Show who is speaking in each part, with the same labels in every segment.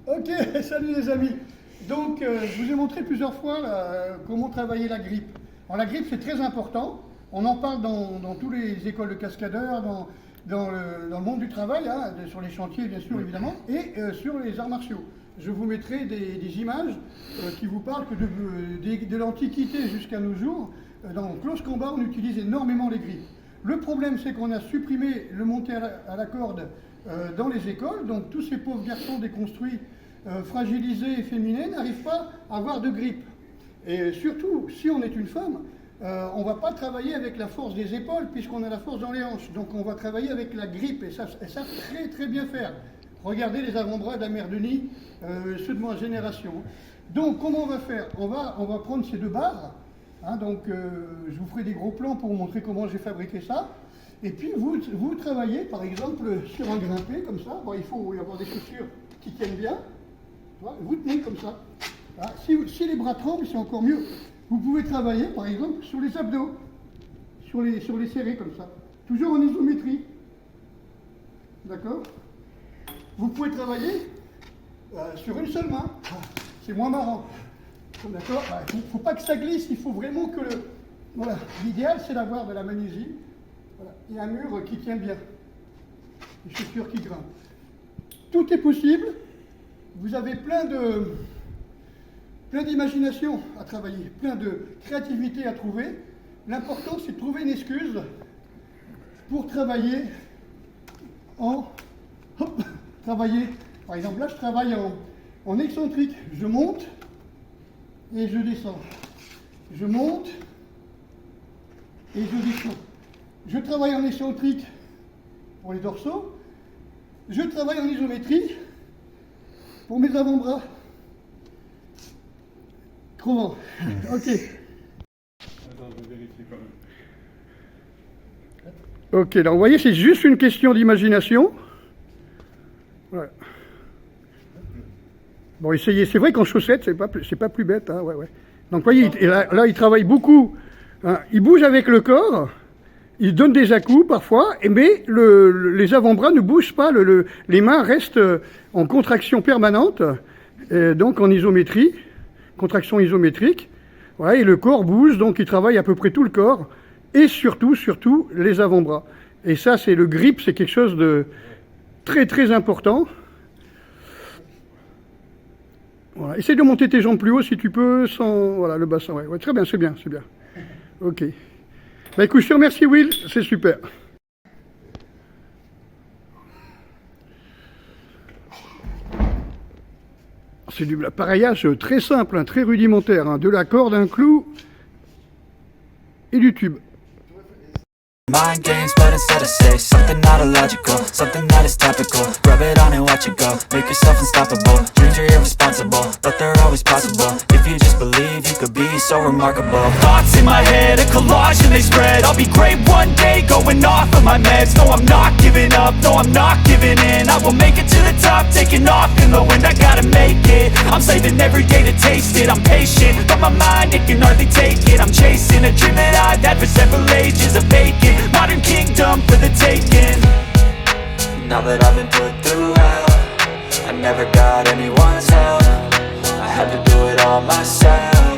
Speaker 1: Ok, salut les amis. Donc, je vous ai montré plusieurs fois là, comment travailler la grippe. Alors, la grippe, c'est très important. On en parle dans toutes les écoles de cascadeurs, dans le monde du travail, hein, sur les chantiers, bien sûr, évidemment, et sur les arts martiaux. Je vous mettrai des images qui vous parlent que de l'Antiquité jusqu'à nos jours, dans le close combat, on utilise énormément les grippes. Le problème, c'est qu'on a supprimé le monté à la corde dans les écoles, donc tous ces pauvres garçons déconstruits, fragilisés et féminins n'arrivent pas à avoir de grippe. Et surtout, si on est une femme, on ne va pas travailler avec la force des épaules puisqu'on a la force dans les hanches. Donc on va travailler avec la grippe et ça très très bien faire. Regardez les avant-bras de la mère Denis, ceux de ma génération. Donc comment on va faire? On va prendre ces deux barres. Hein, donc je vous ferai des gros plans pour vous montrer comment j'ai fabriqué ça. Et puis vous travaillez par exemple sur un grimpé comme ça. Bon, il faut y avoir des chaussures qui tiennent bien. Vous tenez comme ça. Ah, si les bras tremblent, c'est encore mieux. Vous pouvez travailler par exemple sur les abdos, sur les serrés comme ça. Toujours en isométrie. D'accord? Vous pouvez travailler sur une seule main. C'est moins marrant. D'accord? Il ne faut pas que ça glisse, il faut vraiment que le... Voilà. L'idéal, c'est d'avoir de la magnésie. Voilà. Et un mur qui tient bien. Des chaussures qui grimpent. Tout est possible. Vous avez plein d'imagination à travailler, plein de créativité à trouver. L'important, c'est de trouver une excuse pour travailler travailler. Par exemple, là, je travaille en excentrique. Je monte et je descends. Je monte et je descends. Je travaille en excentrique pour les dorsaux. Je travaille en isométrie pour mes avant-bras. Comment? Ok.
Speaker 2: Attends, je vais vérifier quand même.
Speaker 1: Ok, donc vous voyez, c'est juste une question d'imagination. Voilà. Bon, essayez. C'est vrai qu'en chaussettes, c'est pas plus bête. Hein, ouais. Donc, vous voyez, là, il travaille beaucoup. Hein, il bouge avec le corps. Il donne des à-coups parfois, mais les avant-bras ne bougent pas. Les mains restent en contraction permanente, donc en isométrie, contraction isométrique. Voilà, et le corps bouge, donc il travaille à peu près tout le corps, et surtout les avant-bras. Et ça, c'est le grip, c'est quelque chose de très très important. Voilà. Essaye de monter tes jambes plus haut si tu peux, sans voilà, le bassin. Ouais, très bien, c'est bien. Ok. Bah écoute, je te remercie Will, c'est super. C'est du appareillage très simple, hein, très rudimentaire, hein, de la corde, un clou et du tube.
Speaker 3: Mind games, but instead of say something not illogical, something that is topical. Rub it on and watch it go. Make yourself unstoppable. Dreams are irresponsible, but they're always possible. If you just believe, you could be so remarkable. Thoughts in my head, a collage and they spread. I'll be great one day, going off of my meds. No, I'm not giving up, no, I'm not giving in. I will make it to the top, taking off in the wind. I gotta make it, I'm saving every day to taste it. I'm patient, but my mind, it can hardly take it. I'm chasing a dream that I've had for several ages, a vacant modern kingdom for the taking. Now that I've been put through hell, I never got anyone's help. I had to do it all myself.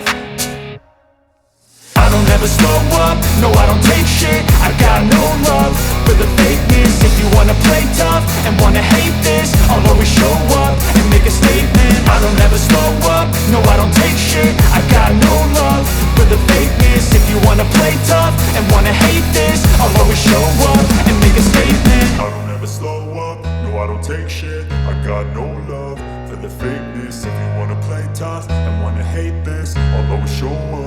Speaker 3: I don't ever slow up, no I don't take shit. I got no love for the fakeness. If you wanna play tough and wanna hate this, I'll always show up and make a statement. I don't ever slow up, no I don't take shit. I got no love for the fakeness. If you wanna play tough and wanna hate this, I'll always show up and make a statement.
Speaker 4: I don't ever slow up, no I don't take shit. I got no love for the fakeness. If you wanna play tough and wanna hate this, I'll always show up